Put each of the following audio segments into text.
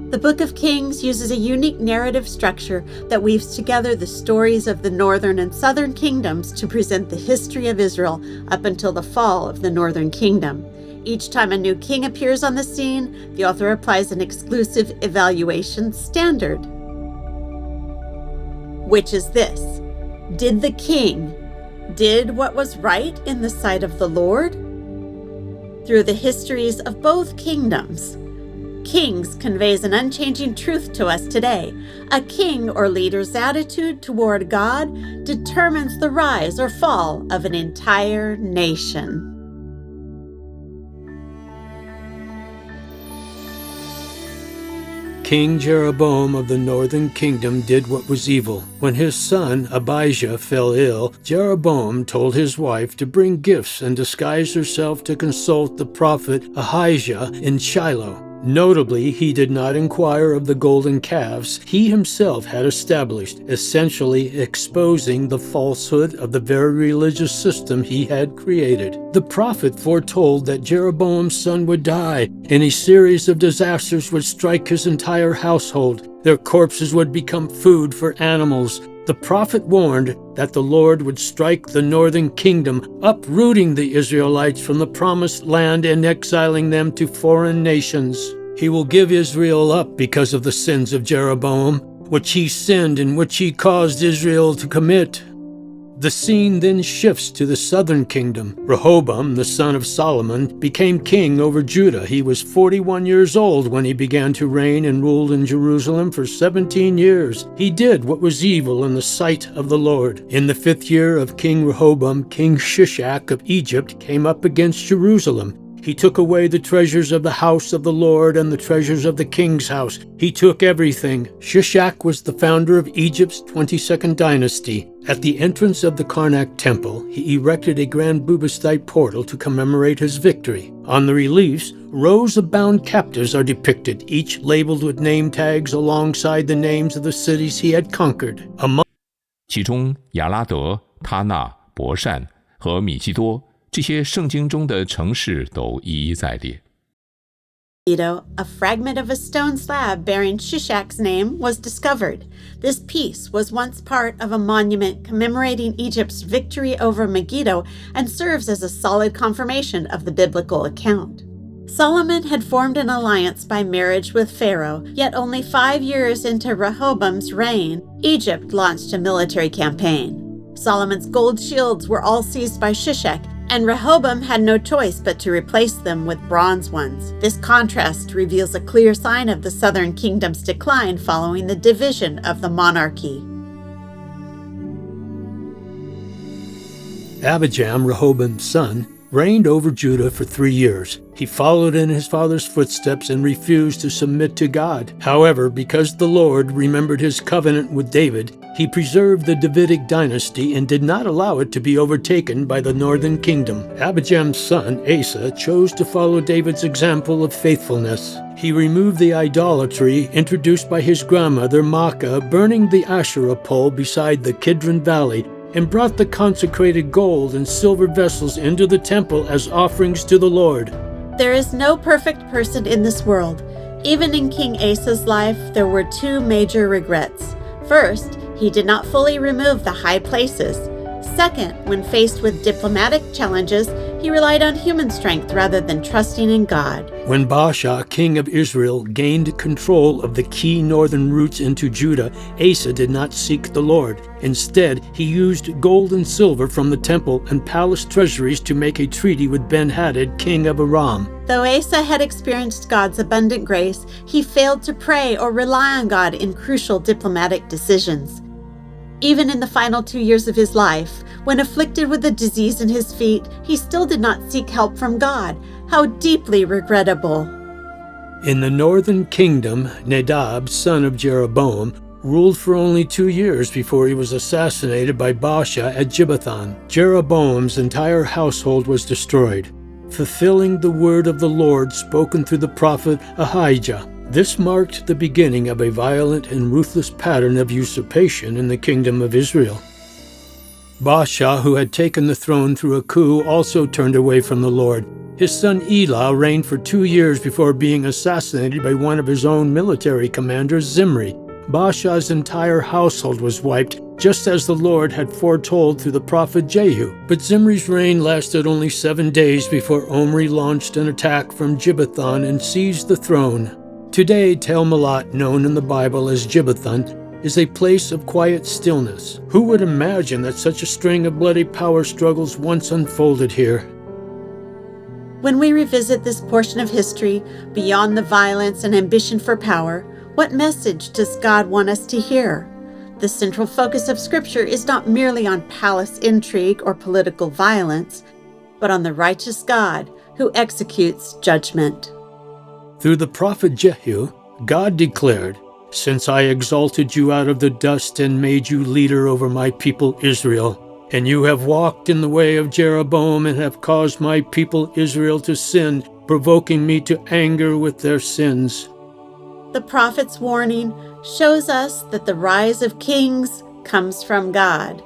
The Book of Kings uses a unique narrative structure that weaves together the stories of the northern and southern kingdoms to present the history of Israel up until the fall of the northern kingdom. Each time a new king appears on the scene, the author applies an exclusive evaluation standard, which is this: did the king did what was right in the sight of the Lord? Through the histories of both kingdoms, Kings conveys an unchanging truth to us today. A king or leader's attitude toward God determines the rise or fall of an entire nation. King Jeroboam of the northern kingdom did what was evil. When his son Abijah fell ill, Jeroboam told his wife to bring gifts and disguise herself to consult the prophet Ahijah in Shiloh. Notably, he did not inquire of the golden calves he himself had established, essentially exposing the falsehood of the very religious system he had created. The prophet foretold that Jeroboam's son would die, and a series of disasters would strike his entire household. Their corpses would become food for animals. The prophet warned that the Lord would strike the northern kingdom, uprooting the Israelites from the promised land and exiling them to foreign nations. He will give Israel up because of the sins of Jeroboam, which he sinned and which he caused Israel to commit. The scene then shifts to the southern kingdom. Rehoboam, the son of Solomon, became king over Judah. He was 41 years old when he began to reign and ruled in Jerusalem for 17 years. He did what was evil in the sight of the Lord. In the 5th year of King Rehoboam, King Shishak of Egypt came up against Jerusalem. He took away the treasures of the house of the Lord and the treasures of the king's house. He took everything. Shishak was the founder of Egypt's 22nd dynasty. At the entrance of the Karnak temple, he erected a grand Bubastite portal to commemorate his victory. On the reliefs, rows of bound captives are depicted, each labeled with name tags alongside the names of the cities he had conquered. 其中亚拉德、他纳、伯善和米基多这些圣经中的城市都一一在列。A fragment of a stone slab bearing Shishak's name was discovered. This piece was once part of a monument commemorating Egypt's victory over Megiddo and serves as a solid confirmation of the biblical account. Solomon had formed an alliance by marriage with Pharaoh, yet only 5 years into Rehoboam's reign, Egypt launched a military campaign. Solomon's gold shields were all seized by Shishak, and Rehoboam had no choice but to replace them with bronze ones. This contrast reveals a clear sign of the southern kingdom's decline following the division of the monarchy. Abijam, Rehoboam's son, reigned over Judah for 3 years. He followed in his father's footsteps and refused to submit to God. However, because the Lord remembered his covenant with David, he preserved the Davidic dynasty and did not allow it to be overtaken by the northern kingdom. Abijam's son, Asa, chose to follow David's example of faithfulness. He removed the idolatry introduced by his grandmother, Maacah, burning the Asherah pole beside the Kidron Valley, and brought the consecrated gold and silver vessels into the temple as offerings to the Lord. There is no perfect person in this world. Even in King Asa's life, there were 2 major regrets. First, he did not fully remove the high places. Second, when faced with diplomatic challenges, he relied on human strength rather than trusting in God. When Baasha, king of Israel, gained control of the key northern routes into Judah, Asa did not seek the Lord. Instead, he used gold and silver from the temple and palace treasuries to make a treaty with Ben-Hadad, king of Aram. Though Asa had experienced God's abundant grace, he failed to pray or rely on God in crucial diplomatic decisions. Even in the final 2 years of his life, when afflicted with a disease in his feet, he still did not seek help from God. How deeply regrettable. In the northern kingdom, Nadab, son of Jeroboam, ruled for only 2 years before he was assassinated by Baasha at Gibbethon. Jeroboam's entire household was destroyed, fulfilling the word of the Lord spoken through the prophet Ahijah. This marked the beginning of a violent and ruthless pattern of usurpation in the kingdom of Israel. Baasha, who had taken the throne through a coup, also turned away from the Lord. His son Elah reigned for 2 years before being assassinated by one of his own military commanders, Zimri. Baasha's entire household was wiped, just as the Lord had foretold through the prophet Jehu. But Zimri's reign lasted only 7 days before Omri launched an attack from Gibbethon and seized the throne. Today, Tel Melah, known in the Bible as Gibbethon, is a place of quiet stillness. Who would imagine that such a string of bloody power struggles once unfolded here? When we revisit this portion of history, beyond the violence and ambition for power, what message does God want us to hear? The central focus of Scripture is not merely on palace intrigue or political violence, but on the righteous God who executes judgment. Through the prophet Jehu, God declared, "Since I exalted you out of the dust and made you leader over my people Israel, and you have walked in the way of Jeroboam and have caused my people Israel to sin, provoking me to anger with their sins." The prophet's warning shows us that the rise of kings comes from God,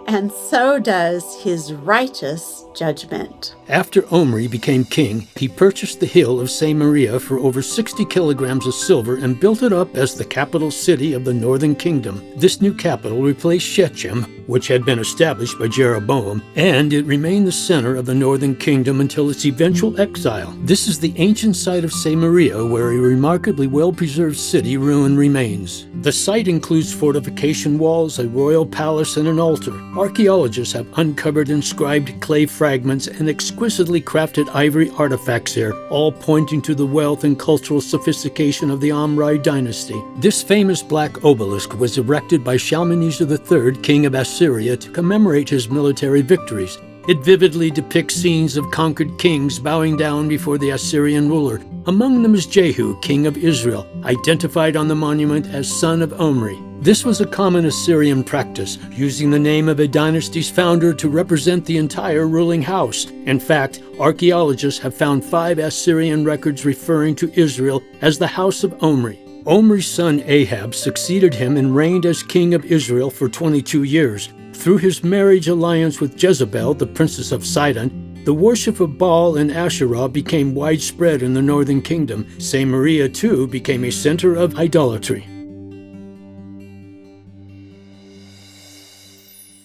and so does his righteous judgment. After Omri became king, he purchased the hill of Samaria for over 60 kilograms of silver and built it up as the capital city of the northern kingdom. This new capital replaced Shechem, which had been established by Jeroboam, and it remained the center of the northern kingdom until its eventual exile. This is the ancient site of Samaria, where a remarkably well-preserved city ruin remains. The site includes fortification walls, a royal palace, and an altar. Archaeologists have uncovered inscribed clay fragments and exquisitely crafted ivory artifacts here, all pointing to the wealth and cultural sophistication of the Omri dynasty. This famous black obelisk was erected by Shalmaneser III, king of Assyria, to commemorate his military victories. It vividly depicts scenes of conquered kings bowing down before the Assyrian ruler. Among them is Jehu, king of Israel, identified on the monument as son of Omri. This was a common Assyrian practice, using the name of a dynasty's founder to represent the entire ruling house. In fact, archaeologists have found 5 Assyrian records referring to Israel as the House of Omri. Omri's son Ahab succeeded him and reigned as king of Israel for 22 years. Through his marriage alliance with Jezebel, the princess of Sidon, the worship of Baal and Asherah became widespread in the northern kingdom. Samaria, too, became a center of idolatry.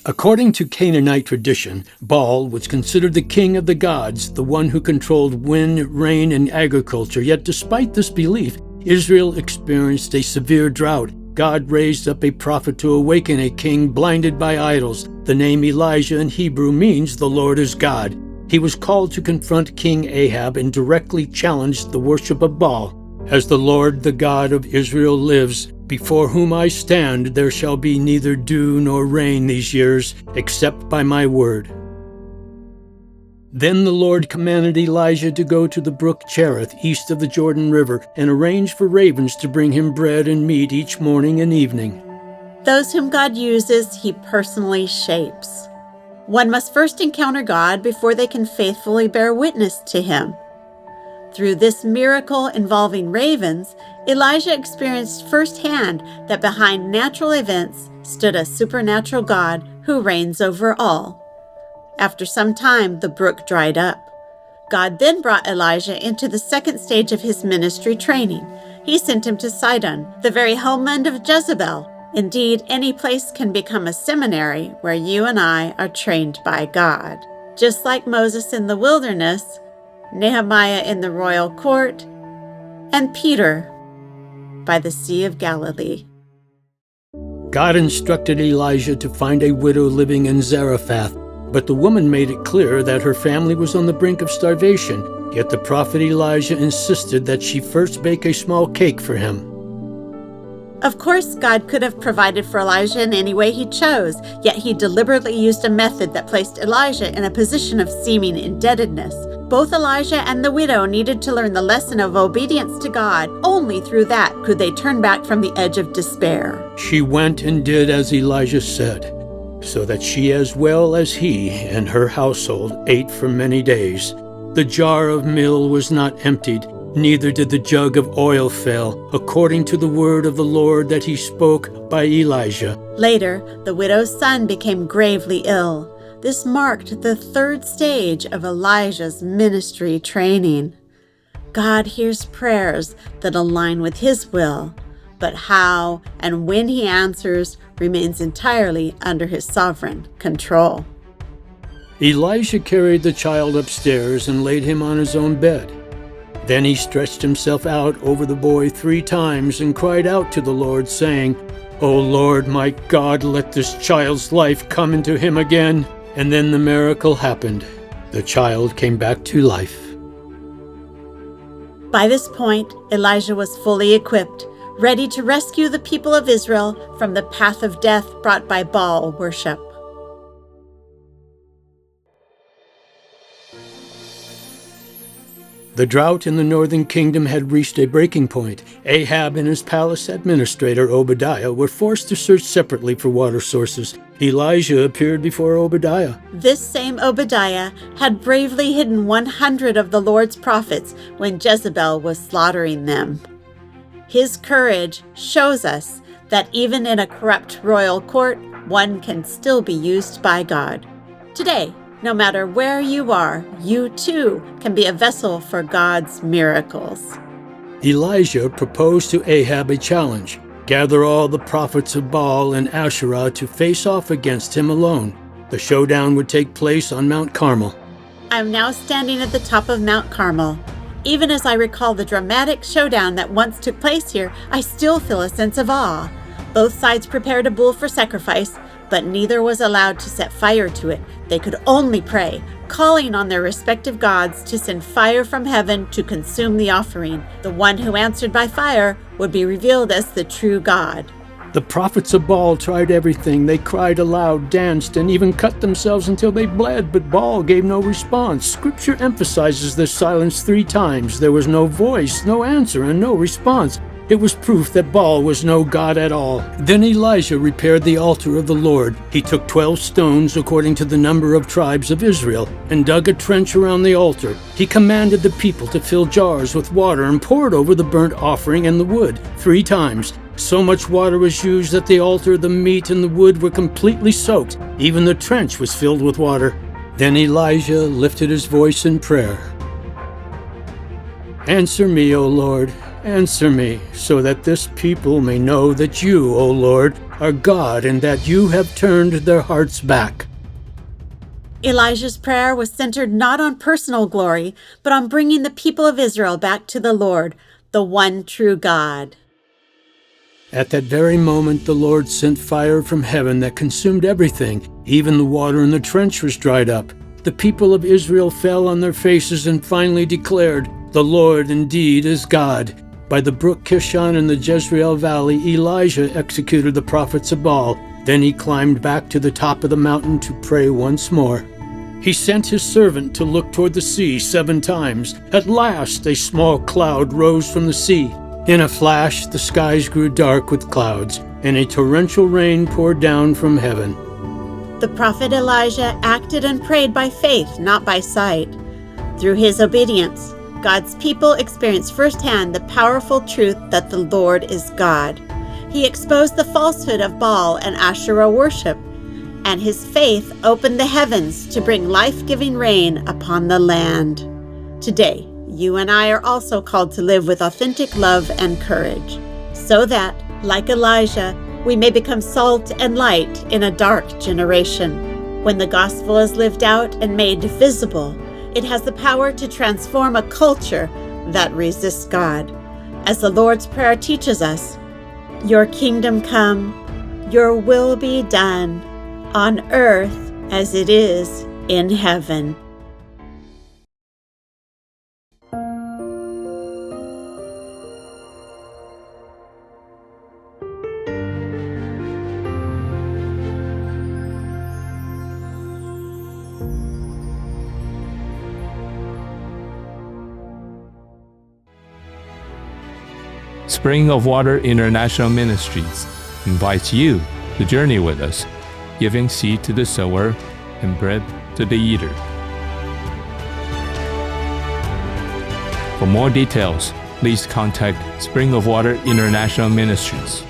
According to Canaanite tradition, Baal was considered the king of the gods, the one who controlled wind, rain, and agriculture. Yet despite this belief, Israel experienced a severe drought. God raised up a prophet to awaken a king blinded by idols. The name Elijah in Hebrew means the Lord is God. He was called to confront King Ahab and directly challenged the worship of Baal. "As the Lord, the God of Israel, lives, before whom I stand, there shall be neither dew nor rain these years, except by my word." Then the Lord commanded Elijah to go to the brook Cherith, east of the Jordan River, and arrange for ravens to bring him bread and meat each morning and evening. Those whom God uses, he personally shapes. One must first encounter God before they can faithfully bear witness to him. Through this miracle involving ravens, Elijah experienced firsthand that behind natural events stood a supernatural God who reigns over all. After some time, the brook dried up. God then brought Elijah into the second stage of his ministry training. He sent him to Sidon, the very homeland of Jezebel. Indeed, any place can become a seminary where you and I are trained by God. Just like Moses in the wilderness, Nehemiah in the royal court, and Peter by the Sea of Galilee. God instructed Elijah to find a widow living in Zarephath, but the woman made it clear that her family was on the brink of starvation. Yet the prophet Elijah insisted that she first bake a small cake for him. Of course, God could have provided for Elijah in any way he chose, yet he deliberately used a method that placed Elijah in a position of seeming indebtedness. Both Elijah and the widow needed to learn the lesson of obedience to God. Only through that could they turn back from the edge of despair. She went and did as Elijah said, so that she as well as he and her household ate for many days. The jar of meal was not emptied, neither did the jug of oil fail, according to the word of the Lord that he spoke by Elijah. Later, the widow's son became gravely ill. This marked the third stage of Elijah's ministry training. God hears prayers that align with His will, but how and when He answers remains entirely under His sovereign control. Elijah carried the child upstairs and laid him on his own bed. Then he stretched himself out over the boy 3 times and cried out to the Lord, saying, "O Lord, my God, let this child's life come into him again." And then the miracle happened. The child came back to life. By this point, Elijah was fully equipped, ready to rescue the people of Israel from the path of death brought by Baal worship. The drought in the northern kingdom had reached a breaking point. Ahab and his palace administrator Obadiah were forced to search separately for water sources. Elijah appeared before Obadiah. This same Obadiah had bravely hidden 100 of the Lord's prophets when Jezebel was slaughtering them. His courage shows us that even in a corrupt royal court, one can still be used by God. Today, no matter where you are, you too can be a vessel for God's miracles. Elijah proposed to Ahab a challenge: gather all the prophets of Baal and Asherah to face off against him alone. The showdown would take place on Mount Carmel. I'm now standing at the top of Mount Carmel. Even as I recall the dramatic showdown that once took place here, I still feel a sense of awe. Both sides prepared a bull for sacrifice, but neither was allowed to set fire to it. They could only pray, calling on their respective gods to send fire from heaven to consume the offering. The one who answered by fire would be revealed as the true God. The prophets of Baal tried everything. They cried aloud, danced, and even cut themselves until they bled, but Baal gave no response. Scripture emphasizes this silence 3 times. There was no voice, no answer, and no response. It was proof that Baal was no god at all. Then Elijah repaired the altar of the Lord. He took 12 stones according to the number of tribes of Israel and dug a trench around the altar. He commanded the people to fill jars with water and pour it over the burnt offering and the wood 3 times. So much water was used that the altar, the meat, and the wood were completely soaked. Even the trench was filled with water. Then Elijah lifted his voice in prayer. "Answer me, O Lord. Answer me, so that this people may know that you, O Lord, are God, and that you have turned their hearts back." Elijah's prayer was centered not on personal glory, but on bringing the people of Israel back to the Lord, the one true God. At that very moment, the Lord sent fire from heaven that consumed everything. Even the water in the trench was dried up. The people of Israel fell on their faces and finally declared, "The Lord indeed is God." By the brook Kishon in the Jezreel Valley, Elijah executed the prophets of Baal. Then he climbed back to the top of the mountain to pray once more. He sent his servant to look toward the sea 7 times. At last, a small cloud rose from the sea. In a flash, the skies grew dark with clouds, and a torrential rain poured down from heaven. The prophet Elijah acted and prayed by faith, not by sight. Through his obedience, God's people experienced firsthand the powerful truth that the Lord is God. He exposed the falsehood of Baal and Asherah worship, and his faith opened the heavens to bring life-giving rain upon the land. Today, you and I are also called to live with authentic love and courage, so that, like Elijah, we may become salt and light in a dark generation. When the gospel is lived out and made visible, it has the power to transform a culture that resists God. As the Lord's Prayer teaches us, "Your kingdom come, your will be done, on earth as it is in heaven." Spring of Water International Ministries invites you to journey with us, giving seed to the sower and bread to the eater. For more details, please contact Spring of Water International Ministries.